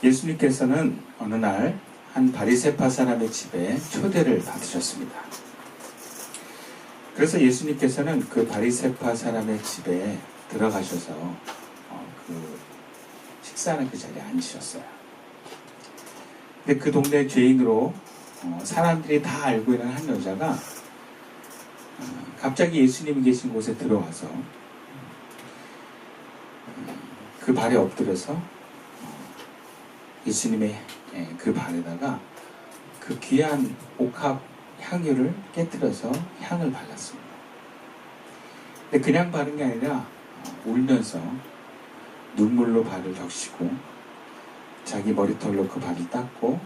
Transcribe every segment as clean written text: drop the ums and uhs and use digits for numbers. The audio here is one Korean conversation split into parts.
예수님께서는 어느 날 한 바리새파 사람의 집에 초대를 받으셨습니다. 그래서 예수님께서는 그 바리새파 사람의 집에 들어가셔서 그 식사하는 그 자리에 앉으셨어요. 근데 그 동네 죄인으로 사람들이 다 알고 있는 한 여자가 갑자기 예수님이 계신 곳에 들어와서 그 발에 엎드려서 예수님의 그 발에다가 그 귀한 옥합 향유를 깨뜨려서 향을 발랐습니다. 근데 그냥 바른 게 아니라 울면서 눈물로 발을 적시고 자기 머리털로 그 발을 닦고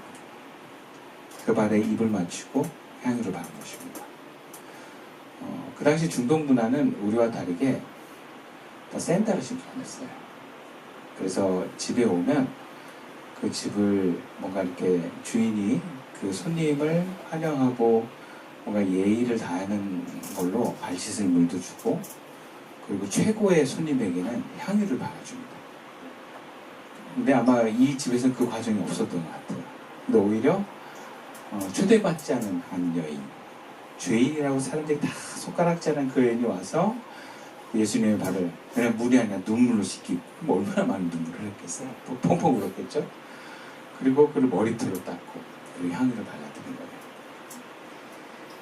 그 발에 입을 맞추고 향유를 바른 것입니다. 그 당시 중동 문화는 우리와 다르게 다 샌들을 신고 다녔어요. 그래서 집에 오면 그 집을 뭔가 이렇게 주인이 그 손님을 환영하고 뭔가 예의를 다하는 걸로 발 씻을 물도 주고 그리고 최고의 손님에게는 향유를 발라줍니다. 근데 아마 이 집에서는 그 과정이 없었던 것 같아요. 근데 오히려 초대받지 않은 한 여인, 죄인이라고 사람들이 다 손가락질하는 그 여인이 와서 예수님의 발을 그냥 물이 아니라 눈물로 씻기고 얼마나 많은 눈물을 흘렸겠어요. 펑펑 울었겠죠. 그리고 그를 머리털로 닦고 그리고 향유를 발라드린 거예요.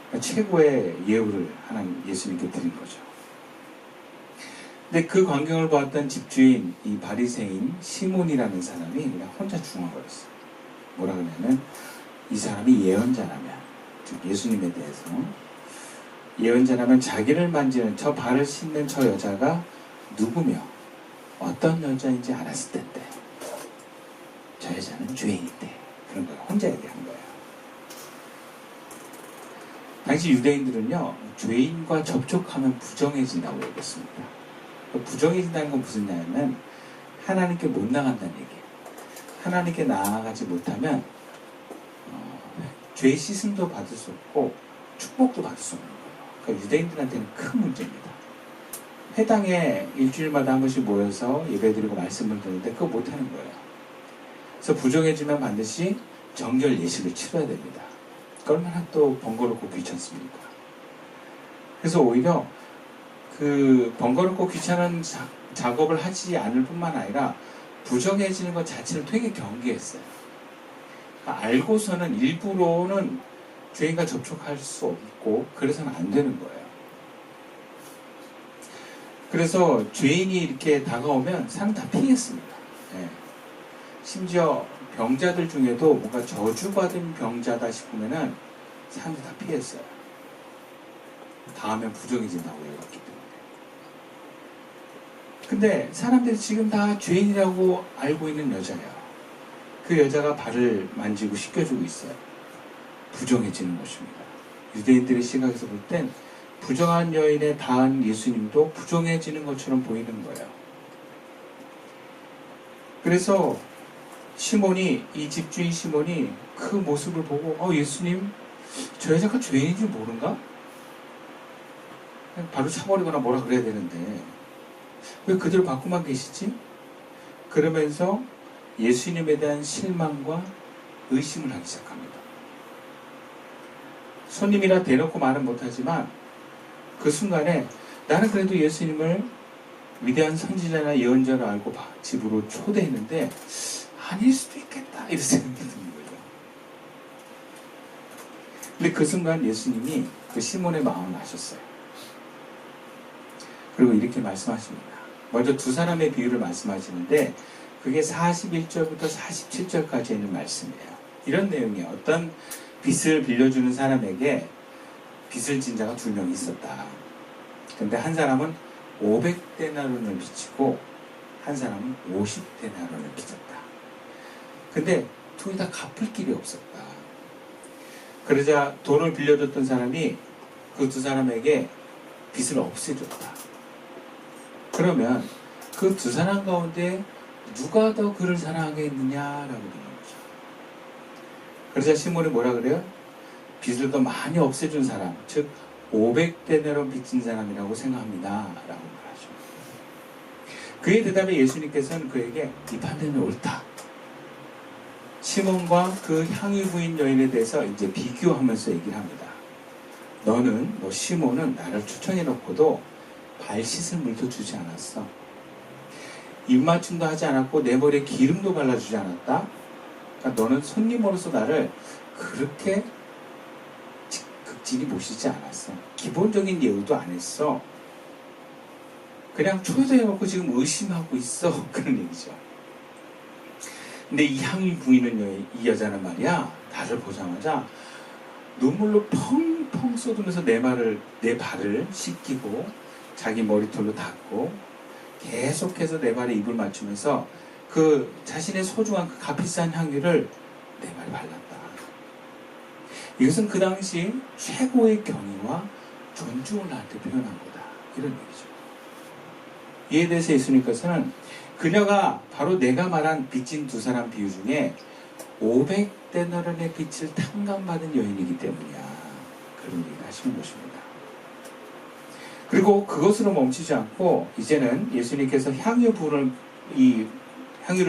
그러니까 최고의 예우를 하나님 예수님께 드린 거죠. 근데 그 광경을 보았던 집주인 이 바리새인 시몬이라는 사람이 그냥 혼자 중얼거렸어요. 뭐라 그러냐면 이 사람이 예언자라면, 즉 예수님에 대해서 예언자라면 자기를 만지는 저 발을 씻는 저 여자가 누구며 어떤 여자인지 알았을 텐데 저 여자는 죄인인데 그런 거예요. 혼자 얘기한 거예요. 당시 유대인들은요 죄인과 접촉하면 부정해진다고 얘기했습니다. 부정해진다는 건 무슨 말이냐면 하나님께 못 나간다는 얘기예요. 하나님께 나아가지 못하면 죄 씻음도 받을 수 없고 축복도 받을 수 없는 거예요. 그러니까 유대인들한테는 큰 문제입니다. 회당에 일주일마다 한 번씩 모여서 예배드리고 말씀을 듣는데 그거 못하는 거예요. 그래서 부정해지면 반드시 정결 예식을 치러야 됩니다. 얼마나 또 번거롭고 귀찮습니까? 그래서 오히려 그 번거롭고 귀찮은 작업을 하지 않을 뿐만 아니라 부정해지는 것 자체를 되게 경계했어요. 그러니까 알고서는 일부러는 죄인과 접촉할 수 없고 그래서는 안 되는 거예요. 그래서 죄인이 이렇게 다가오면 사람 다 피했습니다. 네. 심지어 병자들 중에도 뭔가 저주받은 병자다 싶으면은 사람들이 다 피했어요. 다음엔 부정해진다고 얘기했기 때문에. 근데 사람들이 지금 다 죄인이라고 알고 있는 여자예요. 그 여자가 발을 만지고 씻겨주고 있어요. 부정해지는 것입니다. 유대인들의 시각에서 볼 땐 부정한 여인에 닿은 예수님도 부정해지는 것처럼 보이는 거예요. 그래서 시몬이, 이 집주인 시몬이 그 모습을 보고 예수님 저 여자가 죄인인 줄 모른가? 바로 차버리거나 뭐라 그래야 되는데 왜 그대로 받고만 계시지? 그러면서 예수님에 대한 실망과 의심을 하기 시작합니다. 손님이라 대놓고 말은 못하지만 그 순간에 나는 그래도 예수님을 위대한 선지자나 예언자로 알고 집으로 초대했는데 아닐 수도 있겠다 이런 생각이 드는 거죠. 근데 그 순간 예수님이 그 시몬의 마음을 아셨어요. 그리고 이렇게 말씀하십니다. 먼저 두 사람의 비유를 말씀하시는데 그게 41절부터 47절까지 있는 말씀이에요. 이런 내용이에요. 어떤 빚을 빌려주는 사람에게 빚을 진 자가 두 명이 있었다. 근데 한 사람은 500데나론을 빚지고 한 사람은 50데나론을 빚었다. 근데 둘 다 갚을 길이 없었다. 그러자 돈을 빌려줬던 사람이 그 두 사람에게 빚을 없애줬다. 그러면 그 두 사람 가운데 누가 더 그를 사랑하겠느냐라고 묻는 거죠. 그러자 시몬이 뭐라 그래요? 빚을 더 많이 없애준 사람, 즉 500데나론 빚진 사람이라고 생각합니다 라고 말하죠. 그의 대답에 예수님께서는 그에게 네 판단은 옳다. 시몬과 그 향유 부인 여인에 대해서 이제 비교하면서 얘기를 합니다. 너 시몬은 나를 추천해 놓고도 발 씻을 물도 주지 않았어. 입맞춤도 하지 않았고 내 머리에 기름도 발라주지 않았다. 그러니까 너는 손님으로서 나를 그렇게 극진히 모시지 않았어. 기본적인 예우도 안 했어. 그냥 초대해놓고 지금 의심하고 있어. 그런 얘기죠. 근데 이 향유 부인은 이 여자는 말이야, 나를 보자마자 눈물로 펑펑 쏟으면서 내 발을 씻기고 자기 머리털로 닦고 계속해서 내 발에 입을 맞추면서 그 자신의 소중한 그 값비싼 향유를 내 발에 발랐다. 이것은 그 당시 최고의 경의와 존중을 나한테 표현한 거다. 이런 얘기죠. 이에 대해서 예수님께서는 그녀가 바로 내가 말한 빚진 두 사람 비유 중에 500데나리온의 빚을 탕감받은 여인이기 때문이야. 그런 얘기를 하시는 것입니다. 그리고 그것으로 멈추지 않고 이제는 예수님께서 향유를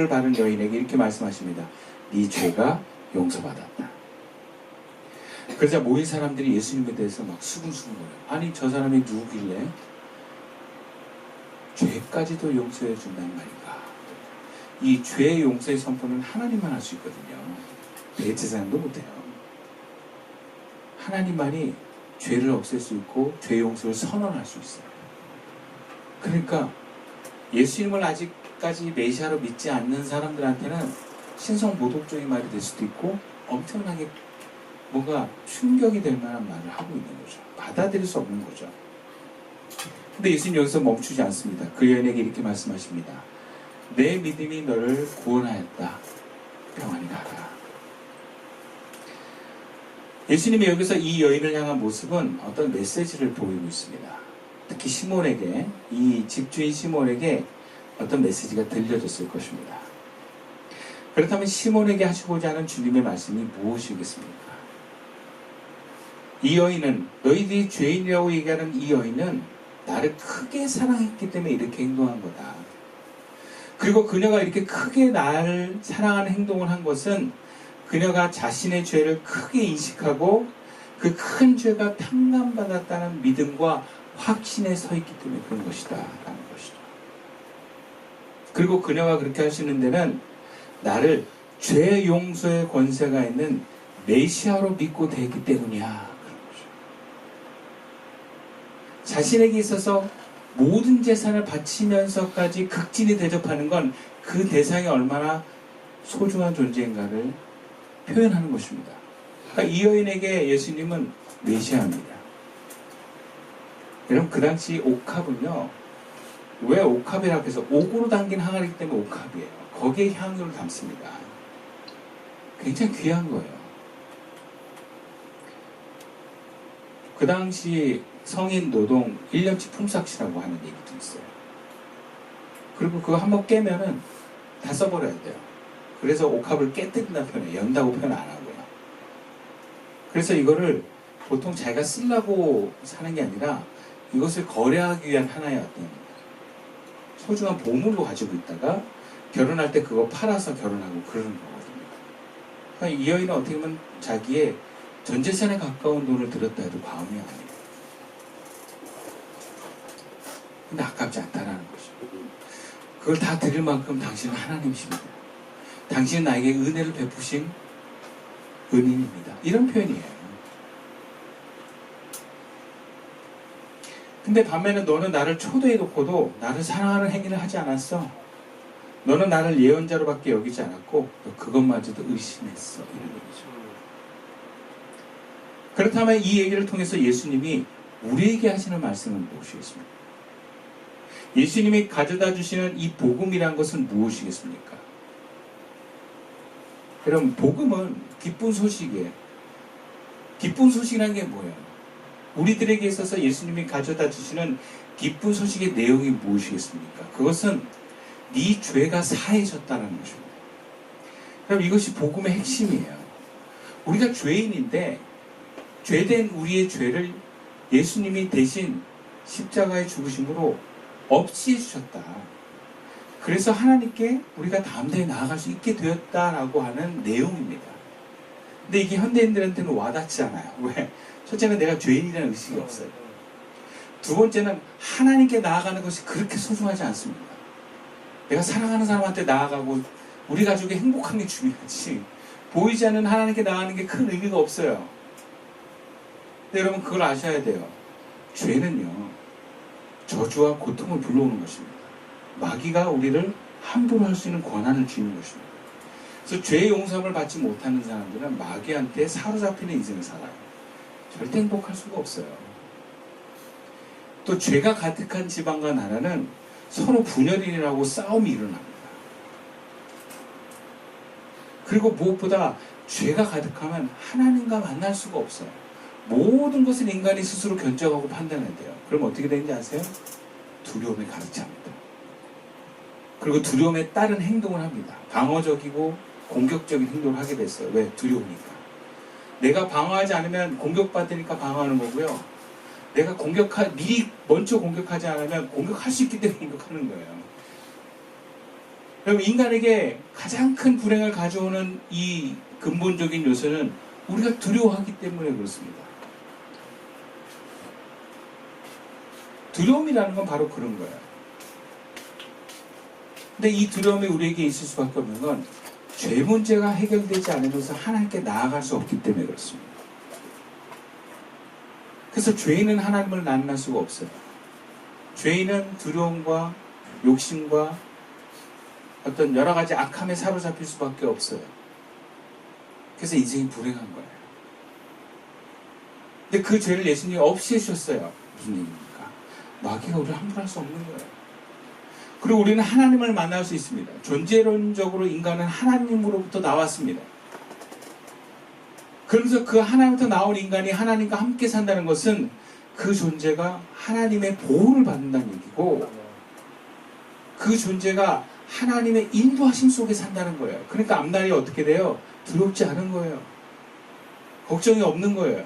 바른 여인에게 이렇게 말씀하십니다. 네 죄가 용서받았다. 그러자 모인 사람들이 예수님에 대해서 막 수근수근거려요. 아니 저 사람이 누구길래 죄까지도 용서해 준다는 말인가. 이 죄의 용서의 선포는 하나님만 할 수 있거든요. 대제사장도 못해요. 하나님만이 죄를 없앨 수 있고 죄 용서를 선언할 수 있어요. 그러니까 예수님을 아직까지 메시아로 믿지 않는 사람들한테는 신성모독적인 말이 될 수도 있고 엄청나게 뭔가 충격이 될 만한 말을 하고 있는 거죠. 받아들일 수 없는 거죠. 근데 예수님 여기서 멈추지 않습니다. 그 여인에게 이렇게 말씀하십니다. 내 믿음이 너를 구원하였다. 평안히 가라. 예수님이 여기서 이 여인을 향한 모습은 어떤 메시지를 보이고 있습니다. 특히 시몬에게, 이 집주인 시몬에게 어떤 메시지가 들려졌을 것입니다. 그렇다면 시몬에게 하시고자 하는 주님의 말씀이 무엇이겠습니까? 이 여인은, 너희들이 죄인이라고 얘기하는 이 여인은 나를 크게 사랑했기 때문에 이렇게 행동한 거다. 그리고 그녀가 이렇게 크게 나를 사랑하는 행동을 한 것은 그녀가 자신의 죄를 크게 인식하고 그 큰 죄가 탕감받았다는 믿음과 확신에 서 있기 때문에 그런 것이다 라는 것이죠. 그리고 그녀가 그렇게 할 수 있는 데는 나를 죄 용서의 권세가 있는 메시아로 믿고 되기 때문이야. 그런 거죠. 자신에게 있어서 모든 재산을 바치면서까지 극진히 대접하는 건 그 대상이 얼마나 소중한 존재인가를 표현하는 것입니다. 그러니까 이 여인에게 예수님은 메시아입니다. 여러분 그 당시 옥합은요, 왜 옥합이라고 해서 옥으로 담긴 항아리이기 때문에 옥합이에요. 거기에 향유를 담습니다. 굉장히 귀한 거예요. 그 당시 성인 노동 1년치 품삯이라고 하는 얘기도 있어요. 그리고 그거 한번 깨면은 다 써버려야 돼요. 그래서 옥합을 깨뜨린다는 표현이에요. 연다고 표현 안 하고요. 그래서 이거를 보통 자기가 쓰려고 사는 게 아니라 이것을 거래하기 위한 하나의 어떤 소중한 보물로 가지고 있다가 결혼할 때 그거 팔아서 결혼하고 그러는 거거든요. 그러니까 이 여인은 어떻게 보면 자기의 전 재산에 가까운 돈을 들였다 해도 과언이 아니에요. 근데 아깝지 않다라는 거죠. 그걸 다 드릴 만큼 당신은 하나님이십니다. 당신은 나에게 은혜를 베푸신 은인입니다. 이런 표현이에요. 근데 반면에 너는 나를 초대해놓고도 나를 사랑하는 행위를 하지 않았어. 너는 나를 예언자로밖에 여기지 않았고 너 그것마저도 의심했어. 이런 얘기죠. 그렇다면 이 얘기를 통해서 예수님이 우리에게 하시는 말씀은 무엇이겠습니까? 예수님이 가져다 주시는 이 복음이란 것은 무엇이겠습니까? 여러분 복음은 기쁜 소식이에요. 기쁜 소식이라는 게 뭐예요? 우리들에게 있어서 예수님이 가져다 주시는 기쁜 소식의 내용이 무엇이겠습니까? 그것은 네 죄가 사해졌다는 것입니다. 그럼 이것이 복음의 핵심이에요. 우리가 죄인인데 죄된 우리의 죄를 예수님이 대신 십자가의 죽으심으로 없애주셨다. 그래서 하나님께 우리가 담대히 나아갈 수 있게 되었다라고 하는 내용입니다. 근데 이게 현대인들한테는 와닿지 않아요. 왜? 첫째는 내가 죄인이라는 의식이 없어요. 두 번째는 하나님께 나아가는 것이 그렇게 소중하지 않습니다. 내가 사랑하는 사람한테 나아가고 우리 가족이 행복한 게 중요하지, 보이지 않는 하나님께 나아가는 게 큰 의미가 없어요. 근데 여러분 그걸 아셔야 돼요. 죄는요, 저주와 고통을 불러오는 것입니다. 마귀가 우리를 함부로 할 수 있는 권한을 주는 것입니다. 그래서 죄의 용서를 받지 못하는 사람들은 마귀한테 사로잡히는 인생을 살아요. 절대 행복할 수가 없어요. 또 죄가 가득한 집안과 나라는 서로 분열이라고 싸움이 일어납니다. 그리고 무엇보다 죄가 가득하면 하나님과 만날 수가 없어요. 모든 것을 인간이 스스로 견적하고 판단해야 돼요. 그럼 어떻게 되는지 아세요? 두려움에 가득 찹니다. 그리고 두려움에 따른 행동을 합니다. 방어적이고 공격적인 행동을 하게 됐어요. 왜? 두려우니까. 내가 방어하지 않으면 공격받으니까 방어하는 거고요. 내가 미리 먼저 공격하지 않으면 공격할 수 있기 때문에 공격하는 거예요. 그럼 인간에게 가장 큰 불행을 가져오는 이 근본적인 요소는 우리가 두려워하기 때문에 그렇습니다. 두려움이라는 건 바로 그런 거예요. 근데 이 두려움이 우리에게 있을 수밖에 없는 건 죄 문제가 해결되지 않으면서 하나님께 나아갈 수 없기 때문에 그렇습니다. 그래서 죄인은 하나님을 만날 수가 없어요. 죄인은 두려움과 욕심과 어떤 여러 가지 악함에 사로잡힐 수밖에 없어요. 그래서 인생이 불행한 거예요. 근데 그 죄를 예수님이 없애주셨어요. 무슨 얘기입니까? 마귀가 우리를 함부로 할 수 없는 거예요. 그리고 우리는 하나님을 만날 수 있습니다. 존재론적으로 인간은 하나님으로부터 나왔습니다. 그러면서 그 하나님부터 나온 인간이 하나님과 함께 산다는 것은 그 존재가 하나님의 보호를 받는다는 얘기고, 그 존재가 하나님의 인도하심 속에 산다는 거예요. 그러니까 앞날이 어떻게 돼요? 두렵지 않은 거예요. 걱정이 없는 거예요.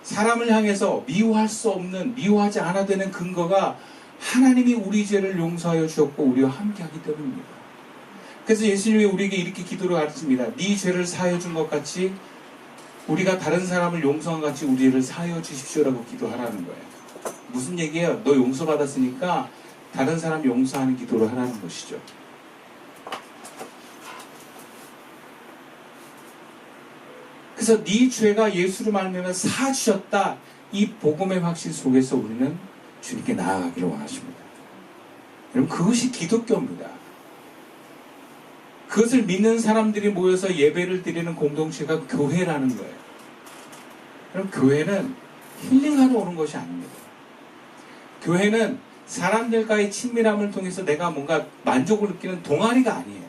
사람을 향해서 미워하지 않아도 되는 근거가 하나님이 우리 죄를 용서하여 주었고 우리와 함께하기 때문입니다. 그래서 예수님이 우리에게 이렇게 기도를 가르칩니다. 네 죄를 사하여 준 것 같이 우리가 다른 사람을 용서한 것 같이 우리를 사하여 주십시오라고 기도하라는 거예요. 무슨 얘기예요? 너 용서받았으니까 다른 사람 용서하는 기도를 하라는 것이죠. 그래서 네 죄가 예수로 말미암아 사하주셨다, 이 복음의 확신 속에서 우리는 주님께 나아가기를 원하십니다. 여러분 그것이 기독교입니다. 그것을 믿는 사람들이 모여서 예배를 드리는 공동체가 교회라는 거예요. 그럼 교회는 힐링하러 오는 것이 아닙니다. 교회는 사람들과의 친밀함을 통해서 내가 뭔가 만족을 느끼는 동아리가 아니에요.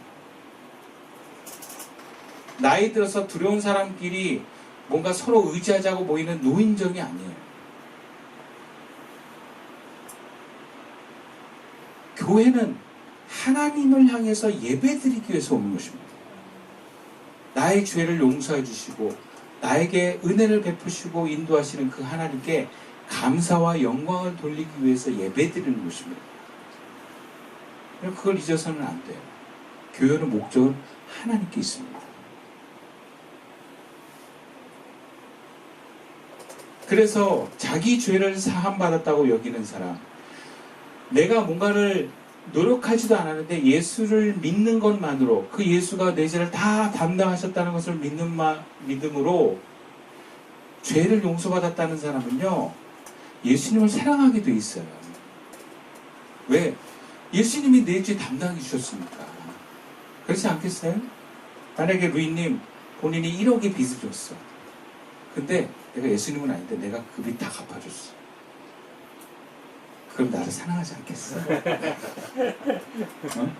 나이 들어서 두려운 사람끼리 뭔가 서로 의지하자고 모이는 노인정이 아니에요. 교회는 하나님을 향해서 예배드리기 위해서 오는 것입니다. 나의 죄를 용서해 주시고 나에게 은혜를 베푸시고 인도하시는 그 하나님께 감사와 영광을 돌리기 위해서 예배드리는 것입니다. 그걸 잊어서는 안 돼요. 교회의 목적은 하나님께 있습니다. 그래서 자기 죄를 사함받았다고 여기는 사람, 내가 뭔가를 노력하지도 않았는데 예수를 믿는 것만으로, 그 예수가 내 죄를 다 담당하셨다는 것을 믿음으로 죄를 용서받았다는 사람은요, 예수님을 사랑하게 돼 있어요. 왜? 예수님이 내 죄 담당해 주셨으니까. 그렇지 않겠어요? 만약에 루이님 본인이 1억의 빚을 줬어. 근데 내가 예수님은 아닌데 내가 그 빚 다 갚아줬어. 그럼 나를 사랑하지 않겠어? 어?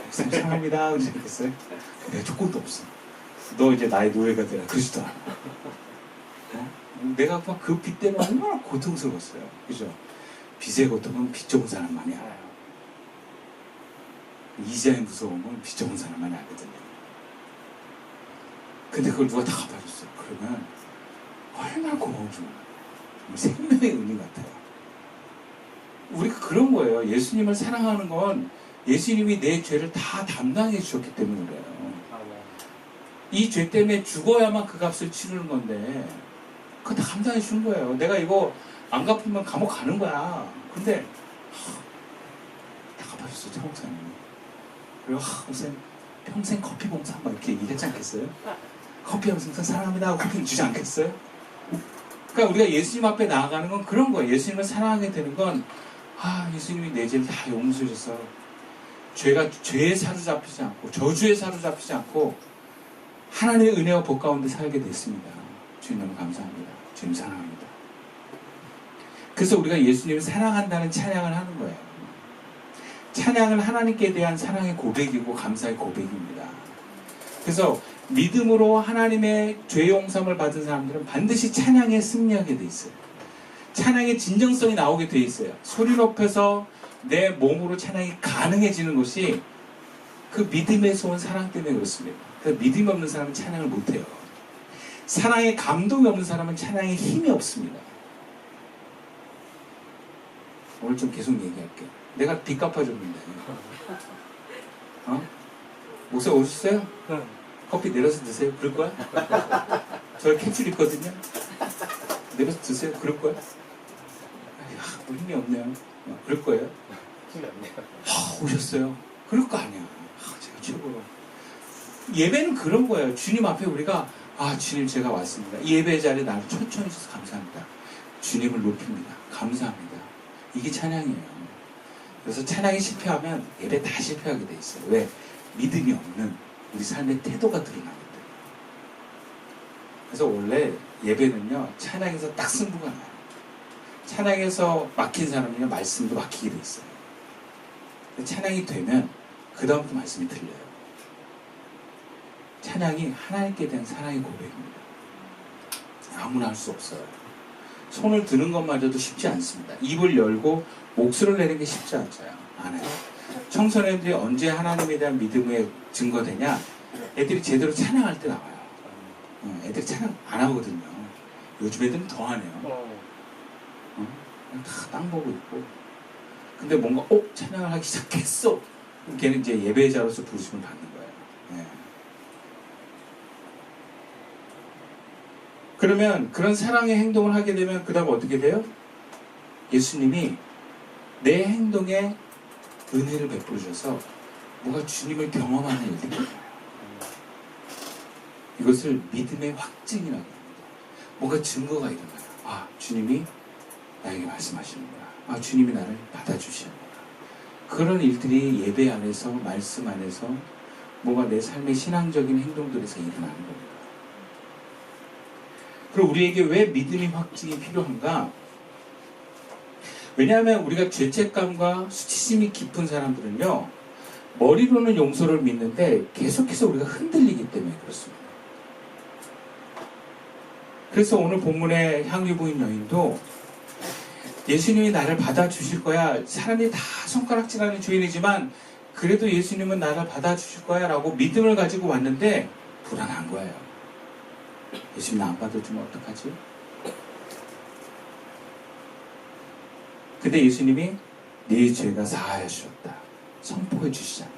사랑합니다. 그러지 않겠어요? 내가 조건도 없어. 너 이제 나의 노예가 되라. 그러지도 않아. 어? 내가 막 그 빚 때문에 얼마나 고통스러웠어요. 그죠? 빚의 고통은 빚 좋은 사람만이 알아요. 이자의 무서움은 빚 좋은 사람만이 알거든요. 근데 그걸 누가 다 갚아줬어요. 그러면 얼마나 고마운지 몰라요. 생명의 의미 같아요. 우리가 그런 거예요. 예수님을 사랑하는 건 예수님이 내 죄를 다 담당해 주셨기 때문에 그래요. 이 죄 때문에 죽어야만 그 값을 치르는 건데 그거 다 감당해 주는 거예요. 내가 이거 안 갚으면 감옥 가는 거야. 근데 다 갚아줬어, 차 목사님. 그리고 목사님 평생 커피 봉사 막 이렇게 얘기했지 않겠어요? 커피 항상 사랑합니다 하고 커피는 주지 않겠어요? 그러니까 우리가 예수님 앞에 나아가는 건 그런 거예요. 예수님을 사랑하게 되는 건 예수님이 내 죄를 다 용서해 줘서 죄에 사로잡히지 않고 저주에 사로잡히지 않고 하나님의 은혜와 복 가운데 살게 됐습니다. 주님 너무 감사합니다. 주님 사랑합니다. 그래서 우리가 예수님을 사랑한다는 찬양을 하는 거예요. 찬양은 하나님께 대한 사랑의 고백이고 감사의 고백입니다. 그래서 믿음으로 하나님의 죄 용서를 받은 사람들은 반드시 찬양에 승리하게 돼 있어요. 찬양의 진정성이 나오게 돼 있어요. 소리 높여서 내 몸으로 찬양이 가능해지는 것이 그 믿음에서 온 사랑 때문에 그렇습니다. 그래서 믿음이 없는 사람은 찬양을 못해요. 사랑에 감동이 없는 사람은 찬양에 힘이 없습니다. 오늘 좀 계속 얘기할게요. 내가 빚 갚아줬는데 목사 오셨어요? 커피 내려서 드세요? 그럴 거야? 저 캡슐 있거든요? 내려서 드세요? 그럴 거야? 뭐 힘이 없네요. 그럴 거예요? 힘이 없네요. 오셨어요? 그럴 거 아니야. 제가 최고로. 예배는 그런 거예요. 주님 앞에 우리가 주님 제가 왔습니다. 이 예배 자리에 나를 초청해 주셔서 감사합니다. 주님을 높입니다. 감사합니다. 이게 찬양이에요. 그래서 찬양이 실패하면 예배 다 실패하게 돼 있어요. 왜? 믿음이 없는 우리 삶의 태도가 드러나기 때문에. 그래서 원래 예배는요, 찬양에서 딱 승부가 나요. 찬양에서 막힌 사람이면 말씀도 막히게 돼 있어요. 찬양이 되면 그 다음부터 말씀이 들려요. 찬양이 하나님께 대한 사랑의 고백입니다. 아무나 할 수 없어요. 손을 드는 것마저도 쉽지 않습니다. 입을 열고 목소리를 내는 게 쉽지 않아요. 청소년들이 언제 하나님에 대한 믿음의 증거되냐? 애들이 제대로 찬양할 때 나와요. 애들이 찬양 안 하거든요. 요즘 애들은 더 하네요. 다 땅 보고 있고. 근데 뭔가 찬양을 하기 시작했어. 그럼 걔는 이제 예배자로서 부르심을 받는 거예요. 네. 그러면 그런 사랑의 행동을 하게 되면 그 다음 어떻게 돼요? 예수님이 내 행동에 은혜를 베풀어 주셔서 뭔가 주님을 경험하는 일들이 있어요. 이것을 믿음의 확증이라고 합니다. 뭔가 증거가 일어나요. 주님이 나에게 말씀하시는구나. 주님이 나를 받아주시는구나. 그런 일들이 예배 안에서, 말씀 안에서 뭔가 내 삶의 신앙적인 행동들에서 일어나는 겁니다. 그리고 우리에게 왜 믿음의 확증이 필요한가? 왜냐하면 우리가 죄책감과 수치심이 깊은 사람들은요, 머리로는 용서를 믿는데 계속해서 우리가 흔들리기 때문에 그렇습니다. 그래서 오늘 본문의 향유 부인 여인도 예수님이 나를 받아주실 거야. 사람이 다 손가락질하는 죄인이지만 그래도 예수님은 나를 받아주실 거야 라고 믿음을 가지고 왔는데 불안한 거예요. 예수님 나 안 받아주면 어떡하지? 근데 예수님이 네 죄가 사하여졌다 선포해 주시잖아요.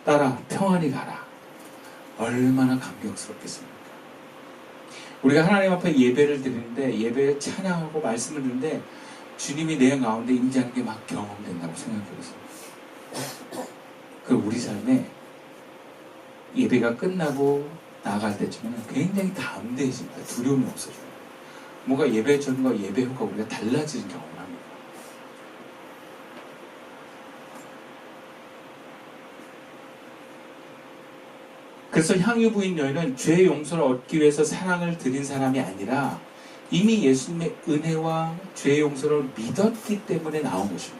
따라 평안히 가라. 얼마나 감격스럽겠습니까? 우리가 하나님 앞에 예배를 드리는데 예배에 찬양하고 말씀을 듣는데 주님이 내 가운데 임재하는 게 막 경험된다고 생각해보세요. 그 우리 삶에 예배가 끝나고 나아갈 때쯤에는 굉장히 담대해집니다. 두려움이 없어져요. 뭔가 예배 전과 예배 후가 우리가 달라지는 경험을 합니다. 그래서 향유 부인 여인은 죄의 용서를 얻기 위해서 사랑을 드린 사람이 아니라 이미 예수님의 은혜와 죄의 용서를 믿었기 때문에 나온 것입니다.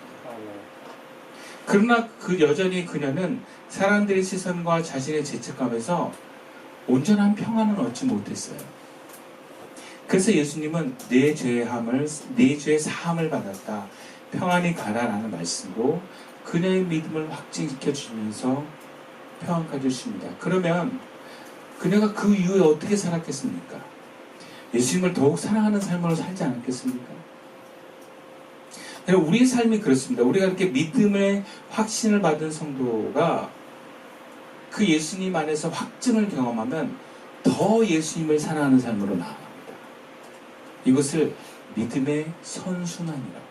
그러나 여전히 그녀는 사람들의 시선과 자신의 죄책감에서 온전한 평안은 얻지 못했어요. 그래서 예수님은 내 죄의 사함을 받았다. 평안히 가라라는 말씀으로 그녀의 믿음을 확증시켜 주시면서 평안까지 주십니다. 그러면 그녀가 그 이후에 어떻게 살았겠습니까? 예수님을 더욱 사랑하는 삶으로 살지 않았겠습니까? 여러분, 우리의 삶이 그렇습니다. 우리가 이렇게 믿음의 확신을 받은 성도가 그 예수님 안에서 확증을 경험하면 더 예수님을 사랑하는 삶으로 나아갑니다. 이것을 믿음의 선순환이라고